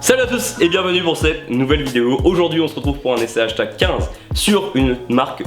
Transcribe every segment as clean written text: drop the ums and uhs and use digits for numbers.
Salut à tous et bienvenue pour cette nouvelle vidéo. Aujourd'hui on se retrouve pour un essai hashtag 15 sur une marque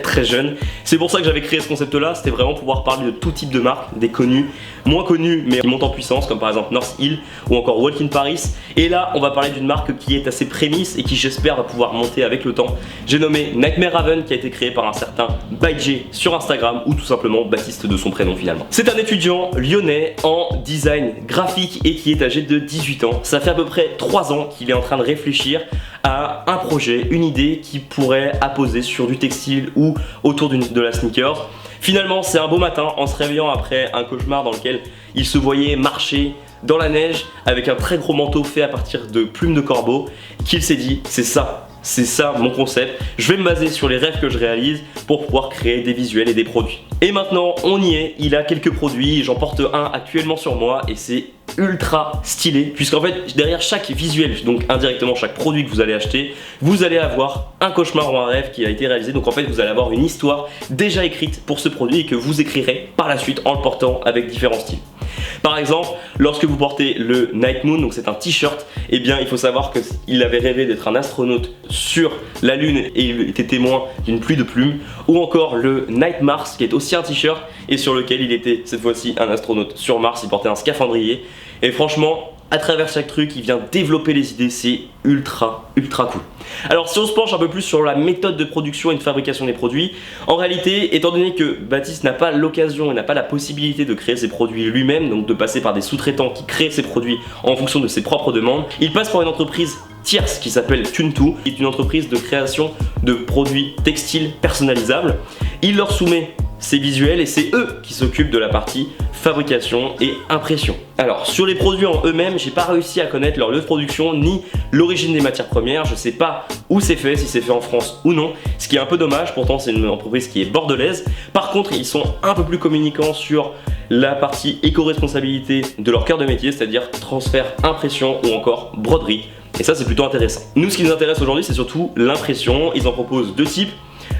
très jeune. C'est pour ça que j'avais créé ce concept là, c'était vraiment pouvoir parler de tout type de marques, des connues, moins connues mais qui montent en puissance comme par exemple North Hill ou encore Walk in Paris. Et là on va parler d'une marque qui est assez prémisse et qui j'espère va pouvoir monter avec le temps. J'ai nommé Nightmare Raven qui a été créé par un certain Baïjé sur Instagram ou tout simplement Baptiste de son prénom finalement. C'est un étudiant lyonnais en design graphique et qui est âgé de 18 ans. Ça fait à peu près 3 ans qu'il est en train de réfléchir à un projet, une idée qui pourrait apposer sur du textile ou autour de la sneakers. Finalement, c'est un beau matin en se réveillant après un cauchemar dans lequel il se voyait marcher dans la neige avec un très gros manteau fait à partir de plumes de corbeau qu'il s'est dit c'est ça mon concept, je vais me baser sur les rêves que je réalise pour pouvoir créer des visuels et des produits. Et maintenant on y est, il a quelques produits, j'en porte un actuellement sur moi et c'est ultra stylé puisqu'en fait derrière chaque visuel, donc indirectement chaque produit que vous allez acheter, vous allez avoir un cauchemar ou un rêve qui a été réalisé. Donc en fait vous allez avoir une histoire déjà écrite pour ce produit et que vous écrirez par la suite en le portant avec différents styles. Par exemple, lorsque vous portez le Night Moon, donc c'est un t-shirt, eh bien il faut savoir qu'il avait rêvé d'être un astronaute sur la lune et il était témoin d'une pluie de plumes. Ou encore le Night Mars qui est aussi un t-shirt et sur lequel il était cette fois-ci un astronaute sur Mars, il portait un scaphandrier. Et franchement, à travers chaque truc, il vient développer les idées, c'est ultra cool. Alors si on se penche un peu plus sur la méthode de production et de fabrication des produits, en réalité, étant donné que Baptiste n'a pas l'occasion et n'a pas la possibilité de créer ses produits lui-même, donc de passer par des sous-traitants qui créent ses produits en fonction de ses propres demandes, il passe par une entreprise tierce qui s'appelle Tune2, qui est une entreprise de création de produits textiles personnalisables. Il leur soumet ses visuels et c'est eux qui s'occupent de la partie fabrication et impression. Alors sur les produits en eux-mêmes, j'ai pas réussi à connaître leur lieu de production ni l'origine des matières premières. Je sais pas où c'est fait, si c'est fait en France ou non, ce qui est un peu dommage, pourtant c'est une entreprise qui est bordelaise. Par contre ils sont un peu plus communicants sur la partie éco-responsabilité de leur cœur de métier, c'est-à-dire transfert, impression ou encore broderie. Et ça c'est plutôt intéressant. Nous ce qui nous intéresse aujourd'hui c'est surtout l'impression. Ils en proposent deux types.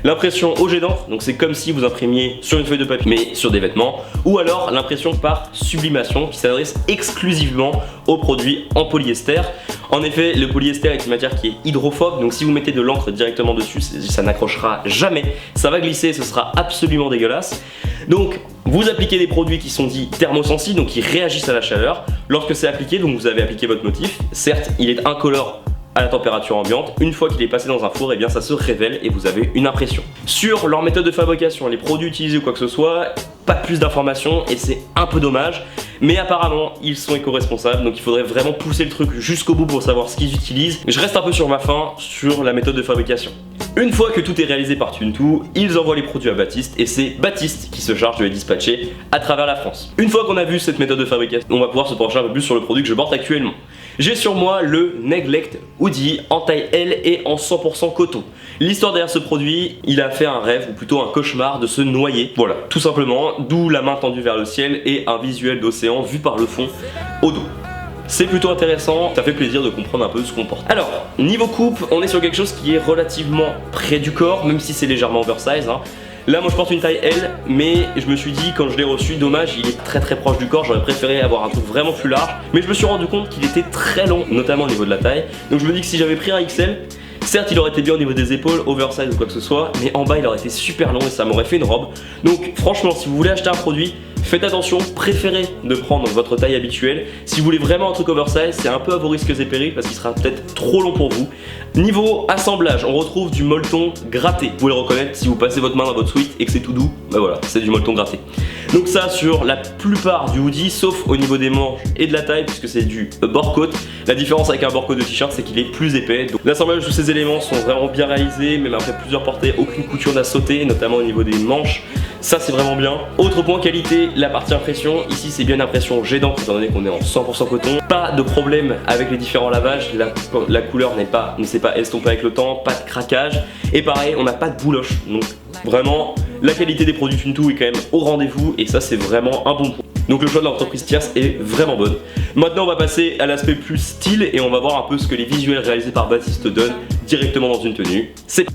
L'impression au jet d'encre, donc c'est comme si vous imprimiez sur une feuille de papier mais sur des vêtements, ou alors l'impression par sublimation qui s'adresse exclusivement aux produits en polyester. En effet, le polyester est une matière qui est hydrophobe, donc si vous mettez de l'encre directement dessus, ça n'accrochera jamais, ça va glisser, ce sera absolument dégueulasse. Donc vous appliquez des produits qui sont dits thermosensibles, donc qui réagissent à la chaleur. Lorsque c'est appliqué, donc vous avez appliqué votre motif, certes il est incolore à la température ambiante, une fois qu'il est passé dans un four, et bien ça se révèle et vous avez une impression. Sur leur méthode de fabrication, les produits utilisés ou quoi que ce soit, pas plus d'informations et c'est un peu dommage, mais apparemment ils sont éco-responsables, donc il faudrait vraiment pousser le truc jusqu'au bout pour savoir ce qu'ils utilisent. Je reste un peu sur ma faim sur la méthode de fabrication. Une fois que tout est réalisé par Tune2, ils envoient les produits à Baptiste et c'est Baptiste qui se charge de les dispatcher à travers la France. Une fois qu'on a vu cette méthode de fabrication, on va pouvoir se pencher un peu plus sur le produit que je porte actuellement. J'ai sur moi le Neglect Hoodie en taille L et en 100% coton. L'histoire derrière ce produit, il a fait un rêve ou plutôt un cauchemar de se noyer. Voilà, tout simplement, d'où la main tendue vers le ciel et un visuel d'océan vu par le fond au dos. C'est plutôt intéressant, ça fait plaisir de comprendre un peu ce qu'on porte. Alors, niveau coupe, on est sur quelque chose qui est relativement près du corps, même si c'est légèrement oversize. Là moi je porte une taille L, mais je me suis dit quand je l'ai reçu, dommage, il est très proche du corps, j'aurais préféré avoir un truc vraiment plus large. Mais je me suis rendu compte qu'il était très long, notamment au niveau de la taille. Donc je me dis que si j'avais pris un XL, certes il aurait été bien au niveau des épaules, oversize ou quoi que ce soit, mais en bas il aurait été super long et ça m'aurait fait une robe. Donc franchement si vous voulez acheter un produit, faites attention, préférez de prendre votre taille habituelle. Si vous voulez vraiment un truc oversize, c'est un peu à vos risques et périls parce qu'il sera peut-être trop long pour vous. Niveau assemblage, on retrouve du molleton gratté. Vous pouvez le reconnaître si vous passez votre main dans votre sweat et que c'est tout doux, bah voilà, c'est du molleton gratté. Donc ça sur la plupart du hoodie, sauf au niveau des manches et de la taille puisque c'est du bord coat. La différence avec un bord coat de t-shirt, c'est qu'il est plus épais. Donc l'assemblage de tous ces éléments sont vraiment bien réalisés, même après plusieurs portées, aucune couture n'a sauté, notamment au niveau des manches. Ça c'est vraiment bien. Autre point qualité, la partie impression. Ici c'est bien une impression jet d'encre étant donné qu'on est en 100% coton. Pas de problème avec les différents lavages, la couleur ne s'est pas estompée avec le temps, pas de craquage. Et pareil, on n'a pas de bouloche. Donc vraiment, la qualité des produits Tune2 est quand même au rendez-vous et ça c'est vraiment un bon point. Donc le choix de l'entreprise tierce est vraiment bonne. Maintenant on va passer à l'aspect plus style et on va voir un peu ce que les visuels réalisés par Baptiste donnent directement dans une tenue. C'est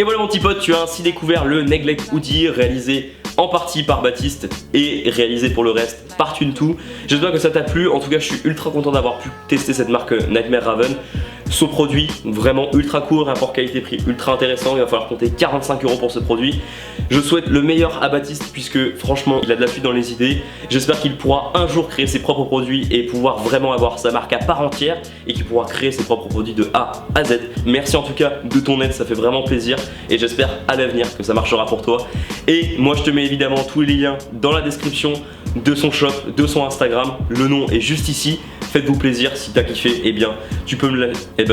voilà mon petit pote, tu as ainsi découvert le Neglect Hoodie réalisé en partie par Baptiste et réalisé pour le reste par Tune2. J'espère que ça t'a plu, en tout cas je suis ultra content d'avoir pu tester cette marque Nightmare Raven. Ce produit vraiment ultra cool, rapport qualité-prix ultra intéressant, il va falloir compter 45 € pour ce produit. Je souhaite le meilleur à Baptiste puisque franchement il a de l'appui dans les idées. J'espère qu'il pourra un jour créer ses propres produits et pouvoir vraiment avoir sa marque à part entière et qu'il pourra créer ses propres produits de A à Z. Merci en tout cas de ton aide, ça fait vraiment plaisir et j'espère à l'avenir que ça marchera pour toi. Et moi je te mets évidemment tous les liens dans la description de son shop, de son Instagram, le nom est juste ici. Faites-vous plaisir, si t'as kiffé, eh bien tu peux me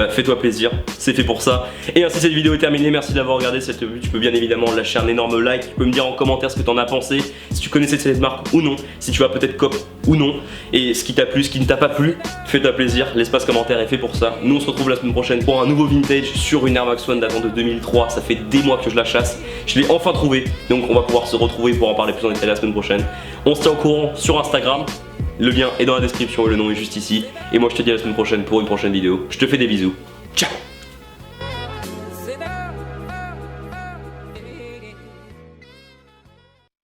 fais-toi plaisir, c'est fait pour ça. Et ainsi cette vidéo est terminée, merci d'avoir regardé. Si ça te plu, tu peux bien évidemment lâcher un énorme like, tu peux me dire en commentaire ce que t'en as pensé, si tu connaissais cette marque ou non, si tu as peut-être cop ou non, et ce qui t'a plu, ce qui ne t'a pas plu, fais-toi plaisir, l'espace commentaire est fait pour ça. Nous on se retrouve la semaine prochaine pour un nouveau vintage sur une Air Max One datant de 2003, ça fait des mois que je la chasse, je l'ai enfin trouvé, donc on va pouvoir se retrouver pour en parler plus en détail la semaine prochaine. On se tient au courant sur Instagram. Le lien est dans la description et le nom est juste ici. Et moi je te dis à la semaine prochaine pour une prochaine vidéo. Je te fais des bisous. Ciao.